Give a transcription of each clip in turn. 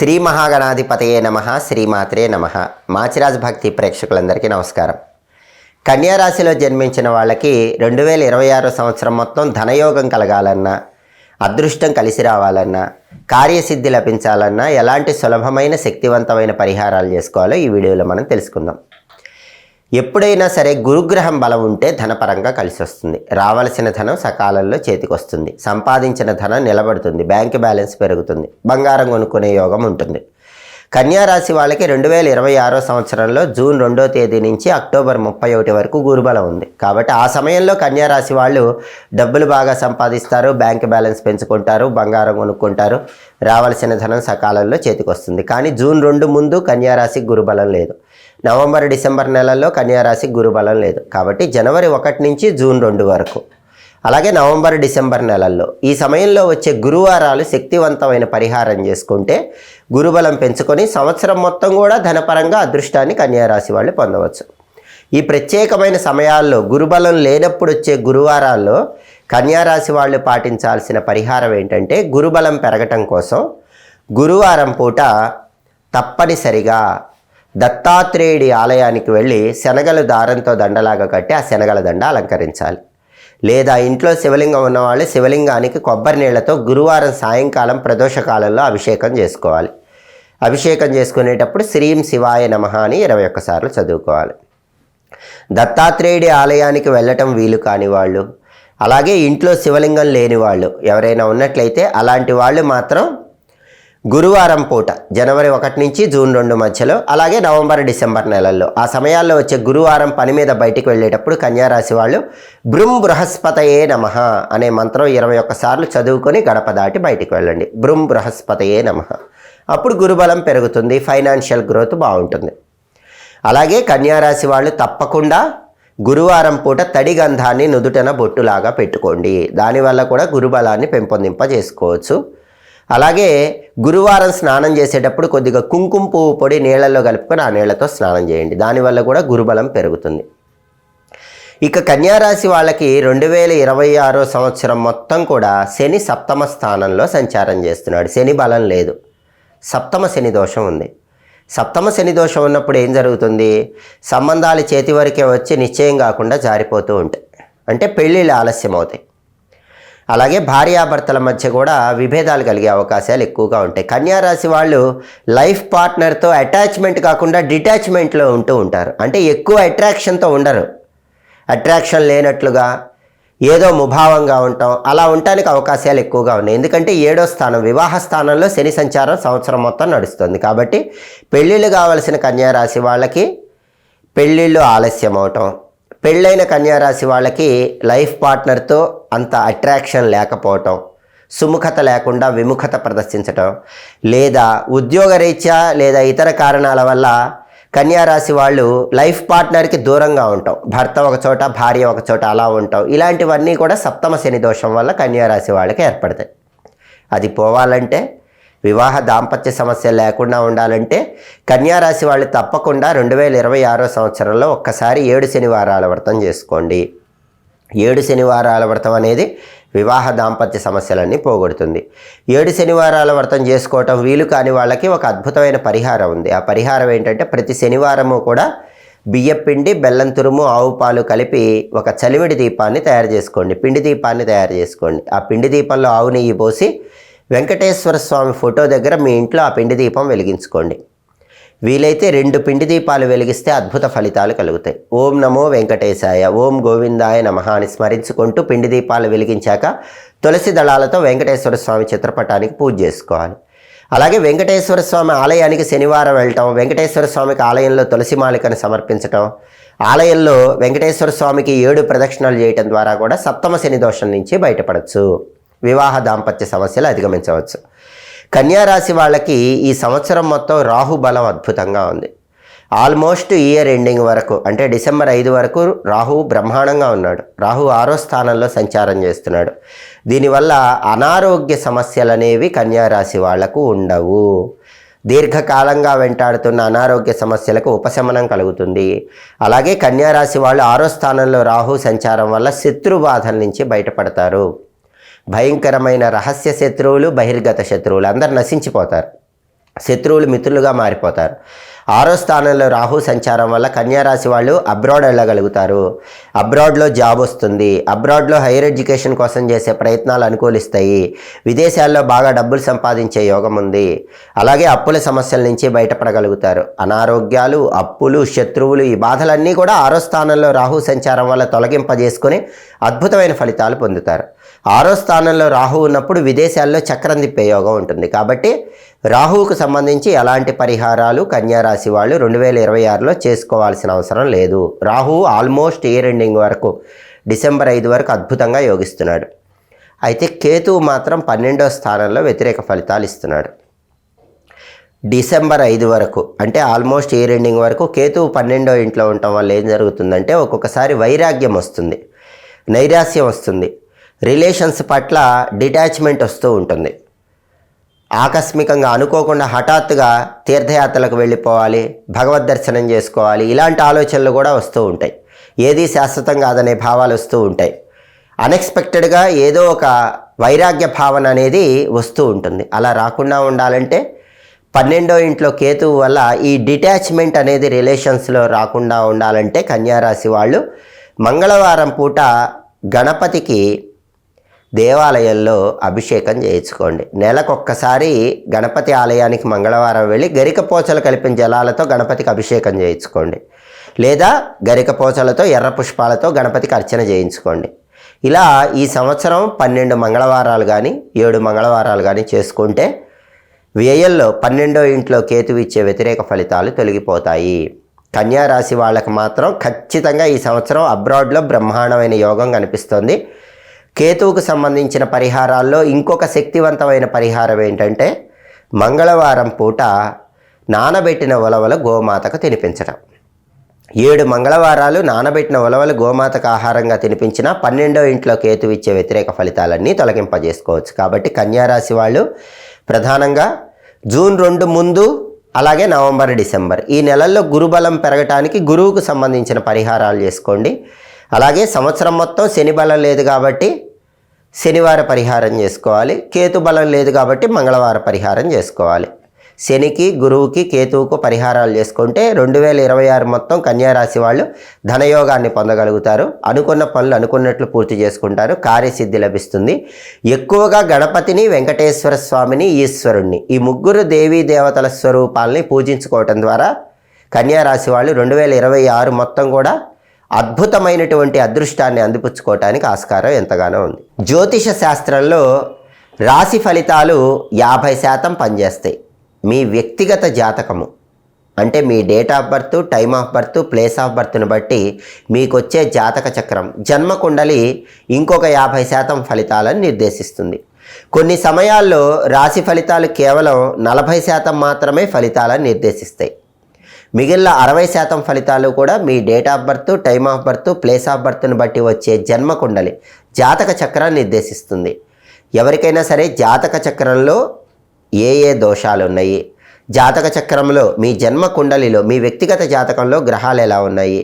శ్రీ మహాగణాధిపతయే నమః, శ్రీమాత్రే నమః. మాచిరాజ్ భక్తి ప్రేక్షకులందరికీ నమస్కారం. కన్యారాశిలో జన్మించిన వాళ్ళకి 2026 సంవత్సరం మొత్తం ధనయోగం కలగాలన్నా, అదృష్టం కలిసి రావాలన్నా, కార్యసిద్ధి లభించాలన్నా ఎలాంటి సులభమైన శక్తివంతమైన పరిహారాలు చేసుకోవాలో ఈ వీడియోలో మనం తెలుసుకుందాం. ఎప్పుడైనా సరే గురుగ్రహం బలం ఉంటే ధనపరంగా కలిసి వస్తుంది. రావలసిన ధనం సకాలంలో చేతికి వస్తుంది. సంపాదించిన ధనం నిలబడుతుంది. బ్యాంక్ బ్యాలెన్స్ పెరుగుతుంది. బంగారం కొనుక్కునే యోగం ఉంటుంది. కన్యారాశి వాళ్ళకి 2026 సంవత్సరంలో జూన్ 2వ తేదీ నుంచి అక్టోబర్ 31 వరకు గురుబలం ఉంది. కాబట్టి ఆ సమయంలో కన్యారాశి వాళ్ళు డబ్బులు బాగా సంపాదిస్తారు, బ్యాంక్ బ్యాలెన్స్ పెంచుకుంటారు, బంగారం కొనుక్కుంటారు, రావాల్సిన ధనం సకాలంలో చేతికి వస్తుంది. కానీ జూన్ 2 ముందు కన్యారాశికి గురుబలం లేదు. నవంబర్ డిసెంబర్ నెలల్లో కన్యారాశికి గురుబలం లేదు. కాబట్టి జనవరి 1 నుంచి జూన్ 2 వరకు, అలాగే నవంబర్ డిసెంబర్ నెలల్లో ఈ సమయంలో వచ్చే గురువారాలు శక్తివంతమైన పరిహారం చేసుకుంటే గురుబలం పెంచుకొని సంవత్సరం మొత్తం కూడా ధనపరంగా అదృష్టాన్ని కన్యారాశి వాళ్ళు పొందవచ్చు. ఈ ప్రత్యేకమైన సమయాల్లో గురుబలం లేనప్పుడు వచ్చే గురువారాల్లో కన్యారాశి వాళ్ళు పాటించాల్సిన పరిహారం ఏంటంటే, గురుబలం పెరగటం కోసం గురువారం పూట తప్పనిసరిగా దత్తాత్రేయుడి ఆలయానికి వెళ్ళి శనగలు దారంతో దండలాగా కట్టి ఆ శనగల దండ అలంకరించాలి. లేదా ఇంట్లో శివలింగం ఉన్నవాళ్ళు శివలింగానికి కొబ్బరి నీళ్లతో గురువారం సాయంకాలం ప్రదోషకాలంలో అభిషేకం చేసుకోవాలి. అభిషేకం చేసుకునేటప్పుడు శ్రీం శివాయ నమః అని 21 సార్లు చదువుకోవాలి. దత్తాత్రేయుడి ఆలయానికి వెళ్ళటం వీలు కాని వాళ్ళు, అలాగే ఇంట్లో శివలింగం లేని వాళ్ళు ఎవరైనా ఉన్నట్లయితే అలాంటి వాళ్ళు మాత్రం గురువారం పూట జనవరి 1 నుంచి జూన్ 2 మధ్యలో, అలాగే నవంబర్ డిసెంబర్ నెలల్లో ఆ సమయాల్లో వచ్చే గురువారం పని మీద బయటికి వెళ్ళేటప్పుడు కన్యారాశి వాళ్ళు బృం బృహస్పతయే నమః అనే మంత్రం 21 సార్లు చదువుకొని గడప దాటి బయటికి వెళ్ళండి. బృం బృహస్పతయే నమః. అప్పుడు గురుబలం పెరుగుతుంది, ఫైనాన్షియల్ గ్రోత్ బాగుంటుంది. అలాగే కన్యారాశి వాళ్ళు తప్పకుండా గురువారం పూట తడి గంధాన్ని నుదుటన బొట్టులాగా పెట్టుకోండి. దానివల్ల కూడా గురుబలాన్ని పెంపొందింపజేసుకోవచ్చు. అలాగే గురువారం స్నానం చేసేటప్పుడు కొద్దిగా కుంకుమ పువ్వు పొడి నీళ్ళల్లో కలుపుకొని ఆ నీళ్లతో స్నానం చేయండి. దానివల్ల కూడా గురుబలం పెరుగుతుంది. ఇక కన్యారాశి వాళ్ళకి 2026 సంవత్సరం మొత్తం కూడా శని సప్తమ స్థానంలో సంచారం చేస్తున్నాడు. శని బలం లేదు, సప్తమ శని దోషం ఉంది. సప్తమ శని దోషం ఉన్నప్పుడు ఏం జరుగుతుంది? సంబంధాలు చేతి వరకే వచ్చి నిశ్చయం కాకుండా జారిపోతూ ఉంటాయి. అంటే పెళ్ళిళ్ళు ఆలస్యం అవుతాయి. అలాగే భార్యాభర్తల మధ్య కూడా విభేదాలు కలిగే అవకాశాలు ఎక్కువగా ఉంటాయి. కన్యారాశి వాళ్ళు లైఫ్ పార్ట్నర్తో అటాచ్మెంట్ కాకుండా డిటాచ్మెంట్లో ఉంటూ ఉంటారు. అంటే ఎక్కువ అట్రాక్షన్తో ఉండరు, అట్రాక్షన్ లేనట్లుగా ఏదో ముభావంగా ఉంటాం, అలా ఉండటానికి అవకాశాలు ఎక్కువగా ఉన్నాయి. ఎందుకంటే 7వ స్థానం వివాహ స్థానంలో శని సంచారం సంవత్సరం మొత్తం నడుస్తుంది. కాబట్టి పెళ్ళిళ్ళు కావలసిన కన్యారాశి వాళ్ళకి పెళ్ళిళ్ళు ఆలస్యం అవటం, పెళ్ళైన కన్యారాశి వాళ్ళకి లైఫ్ పార్ట్నర్తో అంత అట్రాక్షన్ లేకపోవటం, సుముఖత లేకుండా విముఖత ప్రదర్శించటం, లేదా ఉద్యోగరీత్యా లేదా ఇతర కారణాల వల్ల కన్యారాశి వాళ్ళు లైఫ్ పార్ట్నర్కి దూరంగా ఉంటాం, భర్త ఒక చోట భార్య ఒక చోట అలా ఉంటాం. ఇలాంటివన్నీ కూడా సప్తమ శని దోషం వల్ల కన్యారాశి వాళ్ళకి ఏర్పడతాయి. అది పోవాలంటే, వివాహ దాంపత్య సమస్య లేకుండా ఉండాలంటే కన్యారాశి వాళ్ళు తప్పకుండా 2026 సంవత్సరంలో ఒక్కసారి 7 శనివారాల వ్రతం చేసుకోండి. 7 శనివారాల వ్రతం అనేది వివాహ దాంపత్య సమస్యలన్నీ పోగొడుతుంది. 7 శనివారాల వ్రతం చేసుకోవటం వీలు కాని వాళ్ళకి ఒక అద్భుతమైన పరిహారం ఉంది. ఆ పరిహారం ఏంటంటే, ప్రతి శనివారము కూడా బియ్యపిండి, బెల్లం తురుము, ఆవు పాలు కలిపి ఒక చలివిడి దీపాన్ని తయారు చేసుకోండి. పిండి దీపాన్ని తయారు చేసుకోండి. ఆ పిండి దీపంలో ఆవు నెయ్యి పోసి వెంకటేశ్వర స్వామి ఫోటో దగ్గర మీ ఇంట్లో ఆ పిండి దీపం వెలిగించుకోండి. వీలైతే 2 పిండి దీపాలు వెలిగిస్తే అద్భుత ఫలితాలు కలుగుతాయి. ఓం నమో వెంకటేశాయ, ఓం గోవిందాయ నమః అని స్మరించుకుంటూ పిండి దీపాలు వెలిగించాక తులసి దళాలతో వెంకటేశ్వర స్వామి చిత్రపటానికి పూజ చేసుకోవాలి. అలాగే వెంకటేశ్వర స్వామి ఆలయానికి శనివారం వెళ్ళటం, వెంకటేశ్వర స్వామికి ఆలయంలో తులసి మాలికను సమర్పించటం, ఆలయంలో వెంకటేశ్వర స్వామికి 7 ప్రదక్షిణలు చేయటం ద్వారా కూడా సప్తమ శని దోషం నుంచి బయటపడవచ్చు, వివాహ దాంపత్య సమస్యలు అధిగమించవచ్చు. కన్యారాశి వాళ్ళకి ఈ సంవత్సరం మొత్తం రాహు బలం అద్భుతంగా ఉంది. ఆల్మోస్ట్ ఇయర్ ఎండింగ్ వరకు, అంటే డిసెంబర్ 5 వరకు రాహు బ్రహ్మాండంగా ఉన్నాడు. రాహు 6వ స్థానంలో సంచారం చేస్తున్నాడు. దీనివల్ల అనారోగ్య సమస్యలు అనేవి కన్యారాశి వాళ్లకు ఉండవు. దీర్ఘకాలంగా వెంటాడుతున్న అనారోగ్య సమస్యలకు ఉపశమనం కలుగుతుంది. అలాగే కన్యారాశి వాళ్ళు 6వ స్థానంలో రాహు సంచారం వల్ల శత్రు బాధల నుంచి బయటపడతారు. భయంకరమైన రహస్య శత్రువులు, బహిర్గత శత్రువులు అందరు నశించిపోతారు. శత్రువులు మిత్రులుగా మారిపోతారు. 6వ స్థానంలో రాహు సంచారం వల్ల కన్యా రాశి వాళ్ళు అబ్రాడ్ వెళ్ళగలుగుతారు. అబ్రాడ్లో జాబ్ వస్తుంది. అబ్రాడ్లో హైయర్ ఎడ్యుకేషన్ కోసం చేసే ప్రయత్నాలు అనుకూలిస్తాయి. విదేశాల్లో బాగా డబ్బులు సంపాదించే యోగం ఉంది. అలాగే అప్పుల సమస్యల నుంచి బయటపడగలుగుతారు. అనారోగ్యాలు, అప్పులు, శత్రువులు, ఈ బాధలన్నీ కూడా 6వ స్థానంలో రాహు సంచారం వల్ల తొలగింపజేసుకొని అద్భుతమైన ఫలితాలు పొందుతారు. 6వ స్థానంలో రాహు ఉన్నప్పుడు విదేశాల్లో చక్రం తిప్పే యోగం ఉంటుంది. కాబట్టి రాహువుకు సంబంధించి ఎలాంటి పరిహారాలు కన్యా రాశి వాళ్ళు 2026లో చేసుకోవాల్సిన అవసరం లేదు. రాహువు ఆల్మోస్ట్ ఇయర్ ఎండింగ్ వరకు డిసెంబర్ 5 వరకు అద్భుతంగా యోగిస్తున్నాడు. అయితే కేతువు మాత్రం 12వ స్థానంలో వ్యతిరేక ఫలితాలు ఇస్తున్నాడు. డిసెంబర్ 5 వరకు అంటే ఆల్మోస్ట్ ఇయర్ ఎండింగ్ వరకు కేతువు 12వ ఇంట్లో ఉండటం వల్ల ఏం జరుగుతుందంటే ఒక్కొక్కసారి వైరాగ్యం వస్తుంది, నైరాస్యం వస్తుంది, రిలేషన్స్ పట్ల డిటాచ్మెంట్ వస్తూ ఉంటుంది. ఆకస్మికంగా అనుకోకుండా హఠాత్తుగా తీర్థయాత్రలకు వెళ్ళిపోవాలి, భగవద్ దర్శనం చేసుకోవాలి, ఇలాంటి ఆలోచనలు కూడా వస్తూ ఉంటాయి. ఏది శాశ్వతం కాదనే భావాలు వస్తూ ఉంటాయి. అన్ఎక్స్పెక్టెడ్గా ఏదో ఒక వైరాగ్య భావన అనేది వస్తూ ఉంటుంది. అలా రాకుండా ఉండాలంటే 12వ ఇంట్లో కేతువు వల్ల ఈ డిటాచ్మెంట్ అనేది రిలేషన్స్లో రాకుండా ఉండాలంటే కన్యారాశి వాళ్ళు మంగళవారం పూట గణపతికి దేవాలయంలో అభిషేకం చేయించుకోండి. నెలకొక్కసారి గణపతి ఆలయానికి మంగళవారం వెళ్ళి గరికపోచలు కలిపిన జలాలతో గణపతికి అభిషేకం చేయించుకోండి. లేదా గరికపోచలతో ఎర్ర పుష్పాలతో గణపతికి అర్చన చేయించుకోండి. ఇలా ఈ సంవత్సరం 12 మంగళవారాలు కానీ 7 మంగళవారాలు కానీ చేసుకుంటే వ్యయంలో 12వ ఇంట్లో కేతువు ఇచ్చే వ్యతిరేక ఫలితాలు తొలగిపోతాయి. కన్యా రాశి వాళ్ళకి మాత్రం ఖచ్చితంగా ఈ సంవత్సరం అబ్రాడ్లో బ్రహ్మాండమైన యోగం కనిపిస్తుంది. కేతువుకు సంబంధించిన పరిహారాల్లో ఇంకొక శక్తివంతమైన పరిహారం ఏంటంటే మంగళవారం పూట నానబెట్టిన ఉలవలు గోమాతకు తినిపించడం. 7 మంగళవారాలు నానబెట్టిన ఉలవలు గోమాతకు ఆహారంగా తినిపించిన 12వ ఇంట్లో కేతువు ఇచ్చే వ్యతిరేక ఫలితాలన్నీ తొలగింపజేసుకోవచ్చు. కాబట్టి కన్యారాశి వాళ్ళు ప్రధానంగా జూన్ 2 ముందు అలాగే నవంబర్, డిసెంబర్ ఈ నెలల్లో గురుబలం పెరగటానికి గురువుకు సంబంధించిన పరిహారాలు చేసుకోండి. అలాగే సంవత్సరం మొత్తం శని బలం లేదు కాబట్టి శనివార పరిహారం చేసుకోవాలి. కేతు బలం లేదు కాబట్టి మంగళవార పరిహారం చేసుకోవాలి. శనికి, గురువుకి, కేతువుకు పరిహారాలు చేసుకుంటే 2026 మొత్తం కన్యారాశి వాళ్ళు ధనయోగాన్ని పొందగలుగుతారు. అనుకున్న పనులు అనుకున్నట్లు పూర్తి చేసుకుంటారు. కార్యసిద్ధి లభిస్తుంది. ఎక్కువగా గణపతిని, వెంకటేశ్వర స్వామిని, ఈశ్వరుణ్ణి ఈ ముగ్గురు దేవీ దేవతల స్వరూపాలని పూజించుకోవటం ద్వారా కన్యారాశి వాళ్ళు 2026 మొత్తం కూడా అద్భుతమైనటువంటి అదృష్టాన్ని అందిపుచ్చుకోవటానికి ఆస్కారం ఎంతగానో ఉంది. జ్యోతిష శాస్త్రంలో రాశి ఫలితాలు 50% పనిచేస్తాయి. మీ వ్యక్తిగత జాతకము అంటే మీ date of birth, time of birth, place of బర్త్ను బట్టి మీకు వచ్చే జాతక చక్రం జన్మకుండలి ఇంకొక 50% ఫలితాలను నిర్దేశిస్తుంది. కొన్ని సమయాల్లో రాశి ఫలితాలు కేవలం 40% మాత్రమే ఫలితాలను నిర్దేశిస్తాయి. మిగిలిన 60% ఫలితాలు కూడా మీ date of birth, time of birth, place of బర్త్ను బట్టి వచ్చే జన్మకుండలి జాతక చక్రాన్ని నిర్దేశిస్తుంది. ఎవరికైనా సరే జాతక చక్రంలో ఏ దోషాలు ఉన్నాయి, జాతక చక్రంలో మీ జన్మ కుండలిలో మీ వ్యక్తిగత జాతకంలో గ్రహాలు ఎలా ఉన్నాయి,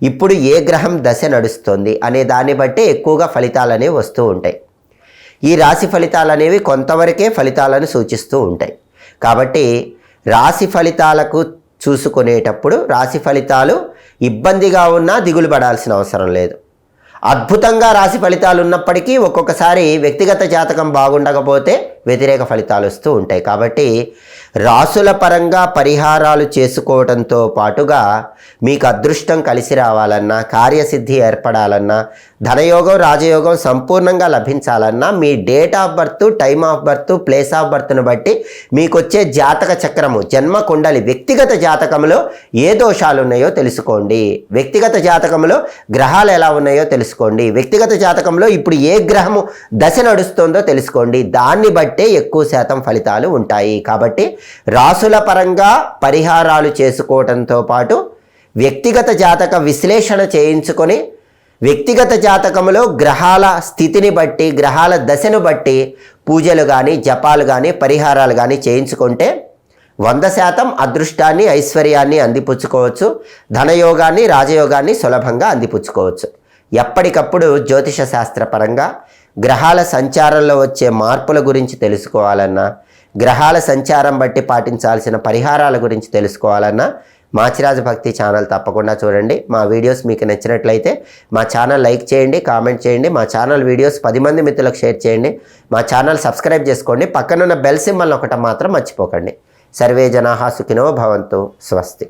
ఇప్పుడు ఏ గ్రహం దశ నడుస్తుంది అనే దాన్ని బట్టే ఎక్కువగా ఫలితాలు అనేవి వస్తూ ఉంటాయి. ఈ రాశి ఫలితాలు అనేవి కొంతవరకే ఫలితాలను సూచిస్తూ ఉంటాయి. కాబట్టి రాశి ఫలితాలకు చూసుకునేటప్పుడు రాశి ఫలితాలు ఇబ్బందిగా ఉన్నా దిగులు పడాల్సిన అవసరం లేదు. అద్భుతంగా రాశి ఫలితాలు ఉన్నప్పటికీ ఒక్కొక్కసారి వ్యక్తిగత జాతకం బాగుండకపోతే వ్యతిరేక ఫలితాలు వస్తూ ఉంటాయి. కాబట్టి రాసుల పరంగా పరిహారాలు చేసుకోవడంతో పాటుగా మీకు అదృష్టం కలిసి రావాలన్నా, కార్యసిద్ధి ఏర్పడాలన్నా, ధనయోగం, రాజయోగం సంపూర్ణంగా లభించాలన్నా మీ date of birth, time of birth, place of బర్త్ను బట్టి మీకు వచ్చే జాతక చక్రము, జన్మ కుండలి, వ్యక్తిగత జాతకంలో ఏ దోషాలు ఉన్నాయో తెలుసుకోండి. వ్యక్తిగత జాతకంలో గ్రహాలు ఎలా ఉన్నాయో తెలుసుకోండి. వ్యక్తిగత జాతకంలో ఇప్పుడు ఏ గ్రహము దశ నడుస్తుందో తెలుసుకోండి. దాన్ని బట్టే ఎక్కువ శాతం ఫలితాలు ఉంటాయి. కాబట్టి రాసుల పరంగా పరిహారాలు చేసుకోవడంతో పాటు వ్యక్తిగత జాతక విశ్లేషణ చేయించుకొని వ్యక్తిగత జాతకంలో గ్రహాల స్థితిని బట్టి, గ్రహాల దశను బట్టి పూజలు కానీ, జపాలు కానీ, పరిహారాలు కానీ చేయించుకుంటే 100% అదృష్టాన్ని, ఐశ్వర్యాన్ని అందిపుచ్చుకోవచ్చు. ధనయోగాన్ని, రాజయోగాన్ని సులభంగా అందిపుచ్చుకోవచ్చు. ఎప్పటికప్పుడు జ్యోతిష శాస్త్రపరంగా గ్రహాల సంచారంలో వచ్చే మార్పుల గురించి తెలుసుకోవాలన్నా, గ్రహాల సంచారం బట్టి పాటించాల్సిన పరిహారాల గురించి తెలుసుకోవాలన్నా మాచిరాజు భక్తి ఛానల్ తప్పకుండా చూడండి. మా వీడియోస్ మీకు నచ్చినట్లయితే మా ఛానల్ లైక్ చేయండి, కామెంట్ చేయండి. మా ఛానల్ వీడియోస్ 10 మంది మిత్రులకు షేర్ చేయండి. మా ఛానల్ సబ్స్క్రైబ్ చేసుకోండి. పక్కనున్న బెల్ సింబల్ ఒకటి మాత్రం మర్చిపోకండి. సర్వే జనాః సుఖినో భవంతు. స్వస్తి.